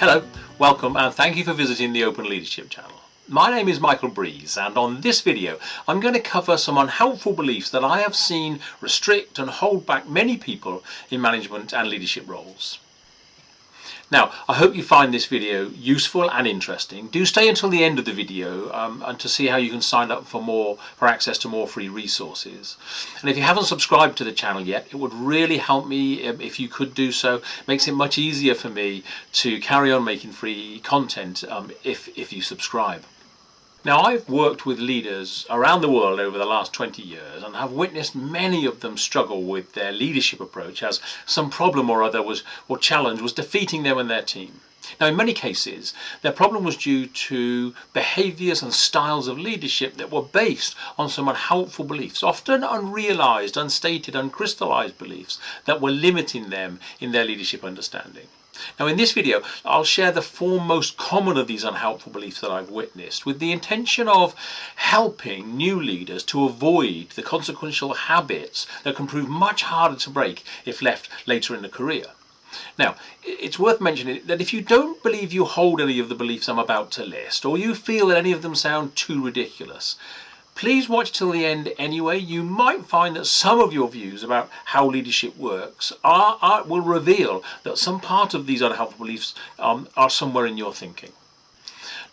Hello, welcome and thank you for visiting the Open Leadership channel. My name is Michael Breeze, and on this video I'm going to cover some unhelpful beliefs that I have seen restrict and hold back many people in management and leadership roles. Now, I hope you find this video useful and interesting. Do stay until the end of the video and to see how you can sign up for access to more free resources. And if you haven't subscribed to the channel yet, it would really help me if you could do so. It makes it much easier for me to carry on making free content if you subscribe. Now, I've worked with leaders around the world over the last 20 years and have witnessed many of them struggle with their leadership approach as some problem or other or challenge was defeating them and their team. Now, in many cases, their problem was due to behaviours and styles of leadership that were based on some unhelpful beliefs, often unrealised, unstated, uncrystallised beliefs that were limiting them in their leadership understanding. Now, in this video, I'll share the 4 most common of these unhelpful beliefs that I've witnessed, with the intention of helping new leaders to avoid the consequential habits that can prove much harder to break if left later in the career. Now, it's worth mentioning that if you don't believe you hold any of the beliefs I'm about to list, or you feel that any of them sound too ridiculous, please watch till the end anyway. You might find that some of your views about how leadership works will reveal that some part of these unhelpful beliefs are somewhere in your thinking.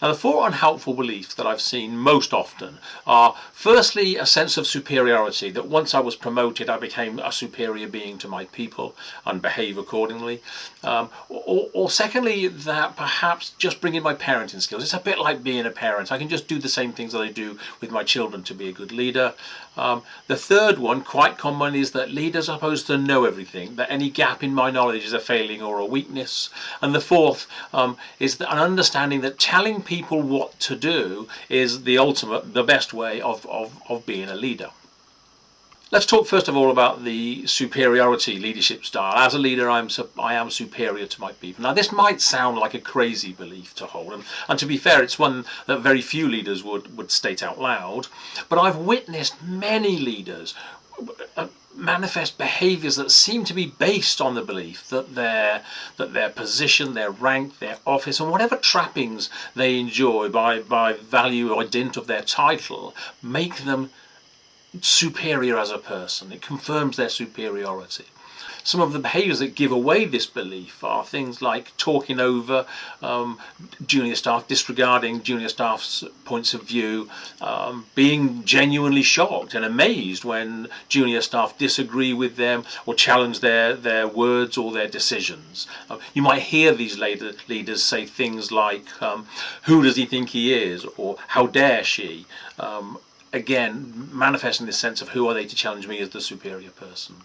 Now, the 4 unhelpful beliefs that I've seen most often are, firstly, a sense of superiority, that once I was promoted I became a superior being to my people and behave accordingly. Or secondly, that perhaps just bringing my parenting skills. It's a bit like being a parent. I can just do the same things that I do with my children to be a good leader. The third one, quite common, is that leaders are supposed to know everything, that any gap in my knowledge is a failing or a weakness. And the fourth is an understanding that telling people what to do is the best way of being a leader. Let's talk first of all about the superiority leadership style. As a leader, I am superior to my people. Now, this might sound like a crazy belief to hold, and to be fair, it's one that very few leaders would state out loud. But I've witnessed many leaders manifest behaviours that seem to be based on the belief that their position, their rank, their office, and whatever trappings they enjoy by value or dint of their title make them superior as a person. It confirms their superiority. Some of the behaviours that give away this belief are things like talking over junior staff, disregarding junior staff's points of view, being genuinely shocked and amazed when junior staff disagree with them or challenge their words or their decisions. You might hear these leaders say things like, who does he think he is, or how dare she? Again, manifesting this sense of who are they to challenge me as the superior person.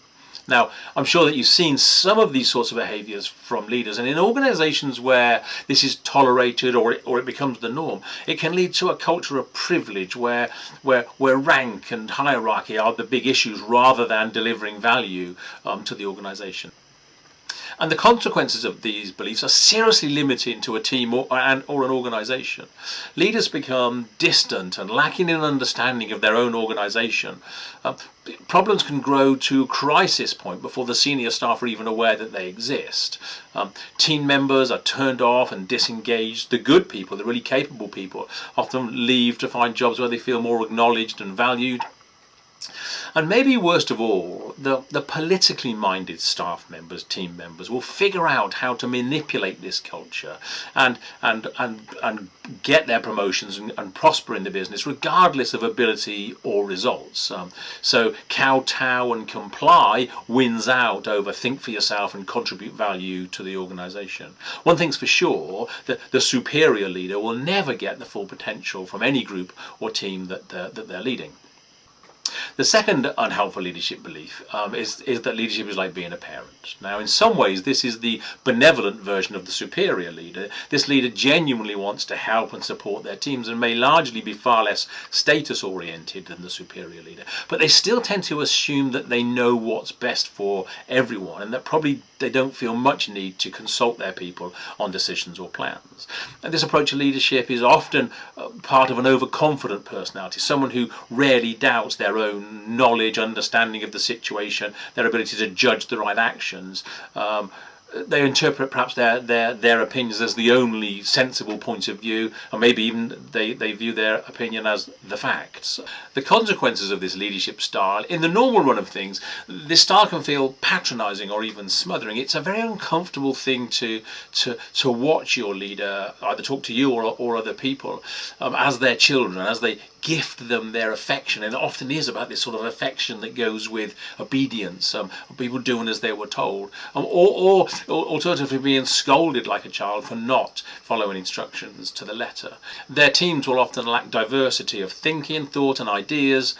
Now, I'm sure that you've seen some of these sorts of behaviours from leaders, and in organisations where this is tolerated or it becomes the norm, it can lead to a culture of privilege where rank and hierarchy are the big issues rather than delivering value to the organisation. And the consequences of these beliefs are seriously limiting to a team or an organisation. Leaders become distant and lacking in understanding of their own organisation. Problems can grow to a crisis point before the senior staff are even aware that they exist. Team members are turned off and disengaged. The good people, the really capable people, often leave to find jobs where they feel more acknowledged and valued. And maybe worst of all, the politically minded staff members, team members, will figure out how to manipulate this culture and get their promotions and prosper in the business regardless of ability or results. So kowtow and comply wins out over think for yourself and contribute value to the organisation. One thing's for sure, that the superior leader will never get the full potential from any group or team that they're leading. The second unhelpful leadership belief is that leadership is like being a parent. Now, in some ways, this is the benevolent version of the superior leader. This leader genuinely wants to help and support their teams and may largely be far less status-oriented than the superior leader. But they still tend to assume that they know what's best for everyone and that probably they don't feel much need to consult their people on decisions or plans. And this approach to leadership is often part of an overconfident personality, someone who rarely doubts their own knowledge, understanding of the situation, their ability to judge the right actions. they interpret perhaps their opinions as the only sensible point of view, or maybe even they view their opinion as the facts. The consequences of this leadership style, in the normal run of things, this style can feel patronising or even smothering. It's a very uncomfortable thing to watch your leader either talk to you or other people as their children, as they gift them their affection, and it often is about this sort of affection that goes with obedience, people doing as they were told, or alternatively being scolded like a child for not following instructions to the letter. Their teams will often lack diversity of thinking, thought and ideas.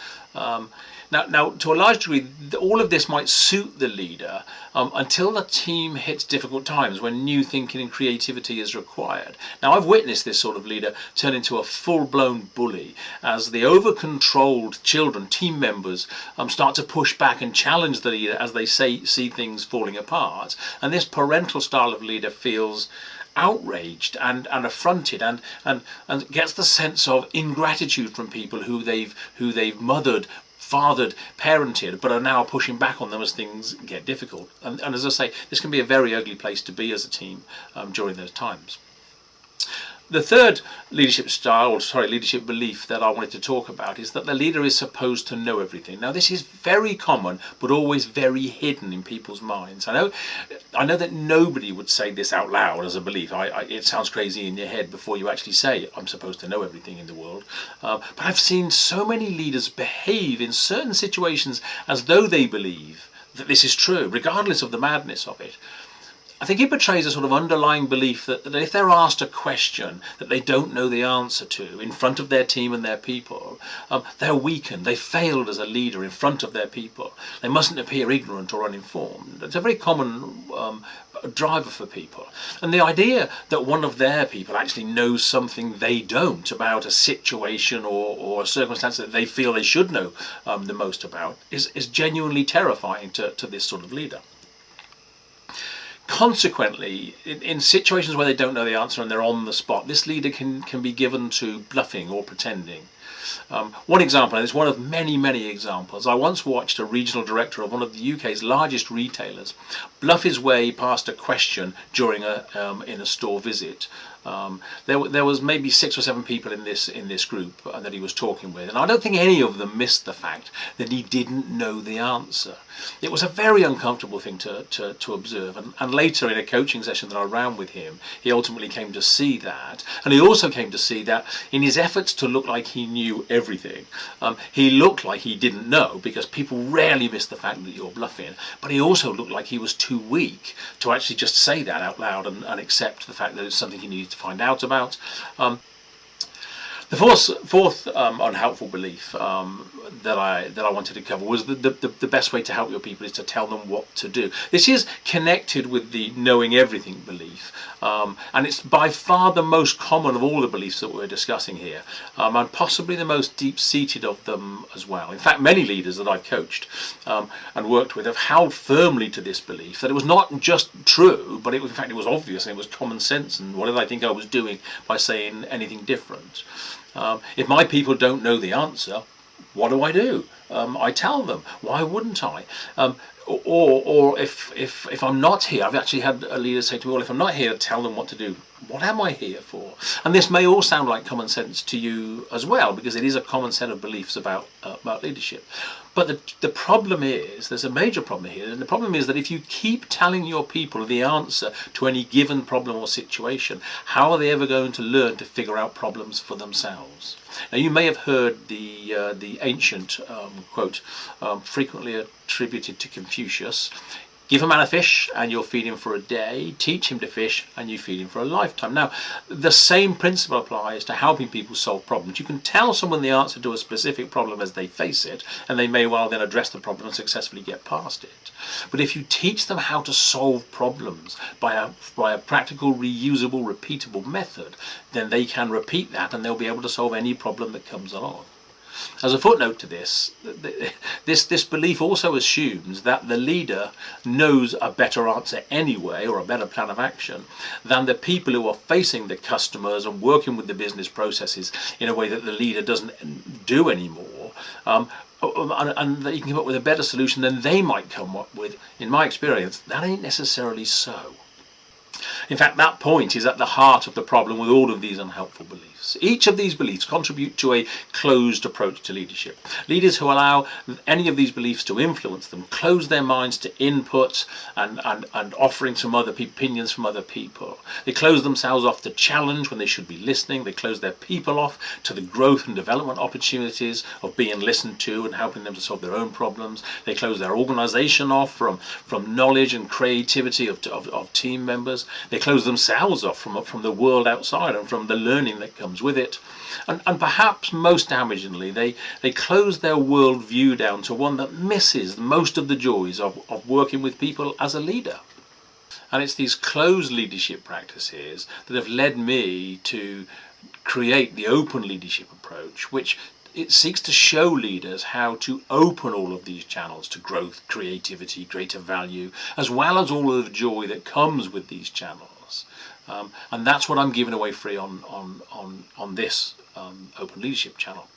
Now, to a large degree, all of this might suit the leader until the team hits difficult times when new thinking and creativity is required. Now, I've witnessed this sort of leader turn into a full-blown bully as the over-controlled children, team members, start to push back and challenge the leader as they see things falling apart. And this parental style of leader feels outraged and affronted and gets the sense of ingratitude from people who they've mothered, fathered, parented, but are now pushing back on them as things get difficult. And as I say, this can be a very ugly place to be as a team during those times. The third leadership belief that I wanted to talk about is that the leader is supposed to know everything. Now, this is very common, but always very hidden in people's minds. I know that nobody would say this out loud as a belief. It sounds crazy in your head before you actually say, I'm supposed to know everything in the world. But I've seen so many leaders behave in certain situations as though they believe that this is true, regardless of the madness of it. I think it betrays a sort of underlying belief that if they're asked a question that they don't know the answer to in front of their team and their people, they're weakened. They failed as a leader in front of their people. They mustn't appear ignorant or uninformed. It's a very common driver for people. And the idea that one of their people actually knows something they don't about a situation or a circumstance that they feel they should know the most about is genuinely terrifying to this sort of leader. Consequently, in situations where they don't know the answer and they're on the spot, this leader can be given to bluffing or pretending. One example, and it's one of many examples, I once watched a regional director of one of the UK's largest retailers bluff his way past a question during in a store visit. There was maybe 6 or 7 people in this group that he was talking with, and I don't think any of them missed the fact that he didn't know the answer. It was a very uncomfortable thing to observe, and later in a coaching session that I ran with him, he ultimately came to see that, and he also came to see that in his efforts to look like he knew everything, he looked like he didn't know, because people rarely miss the fact that you're bluffing, but he also looked like he was too weak to actually just say that out loud and accept the fact that it's something he needed to find out about. The fourth unhelpful belief that I wanted to cover was the best way to help your people is to tell them what to do. This is connected with the knowing everything belief, and it's by far the most common of all the beliefs that we're discussing here, and possibly the most deep-seated of them as well. In fact, many leaders that I've coached and worked with have held firmly to this belief that it was not just true, but in fact it was obvious and it was common sense, and what did I think I was doing by saying anything different? If my people don't know the answer, what do? I tell them. Why wouldn't I? Or if I'm not here, I've actually had a leader say to me, well, if I'm not here to tell them what to do, what am I here for? And this may all sound like common sense to you as well, because it is a common set of beliefs about leadership. But the problem is, there's a major problem here, and the problem is that if you keep telling your people the answer to any given problem or situation, how are they ever going to learn to figure out problems for themselves? Now, you may have heard the ancient quote, frequently attributed to Confucius: give a man a fish and you'll feed him for a day, teach him to fish and you feed him for a lifetime. Now, the same principle applies to helping people solve problems. You can tell someone the answer to a specific problem as they face it, and they may well then address the problem and successfully get past it. But if you teach them how to solve problems by a practical, reusable, repeatable method, then they can repeat that and they'll be able to solve any problem that comes along. As a footnote to this belief also assumes that the leader knows a better answer anyway, or a better plan of action, than the people who are facing the customers and working with the business processes in a way that the leader doesn't do anymore, and that you can come up with a better solution than they might come up with. In my experience, that ain't necessarily so. In fact, that point is at the heart of the problem with all of these unhelpful beliefs. Each of these beliefs contribute to a closed approach to leadership. Leaders who allow any of these beliefs to influence them close their minds to input and offering some other opinions from other people. They close themselves off to challenge when they should be listening. They close their people off to the growth and development opportunities of being listened to and helping them to solve their own problems. They close their organisation off from knowledge and creativity of team members. They close themselves off from the world outside and from the learning that comes with it. And perhaps most damagingly, they close their world view down to one that misses most of the joys of working with people as a leader. And it's these closed leadership practices that have led me to create the open leadership approach, which it seeks to show leaders how to open all of these channels to growth, creativity, greater value, as well as all of the joy that comes with these channels. And that's what I'm giving away free on this open leadership channel.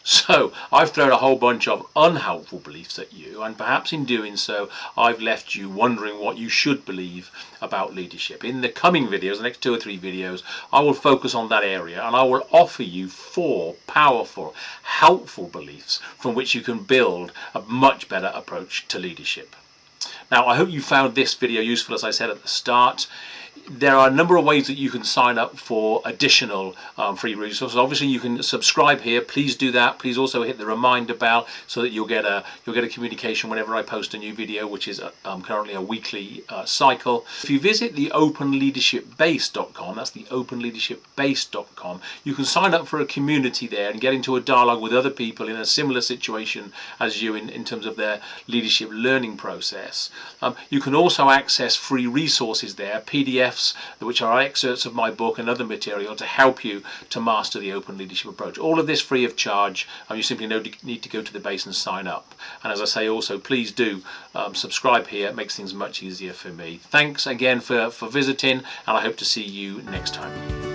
So I've thrown a whole bunch of unhelpful beliefs at you, and perhaps in doing so I've left you wondering what you should believe about leadership. In the coming videos, the next 2 or 3 videos, I will focus on that area, and I will offer you 4 powerful, helpful beliefs from which you can build a much better approach to leadership. Now, I hope you found this video useful. As I said at the start, there are a number of ways that you can sign up for additional free resources. Obviously, you can subscribe here. Please do that. Please also hit the reminder bell so that you'll get a communication whenever I post a new video, which is currently a weekly cycle. If you visit the openleadershipbase.com, that's the openleadershipbase.com, you can sign up for a community there and get into a dialogue with other people in a similar situation as you in terms of their leadership learning process. You can also access free resources there, PDFs, which are excerpts of my book and other material to help you to master the open leadership approach. All of this free of charge, and you simply need to go to the base and sign up. And as I say, also please do subscribe here. It makes things much easier for me. Thanks again for visiting, and I hope to see you next time.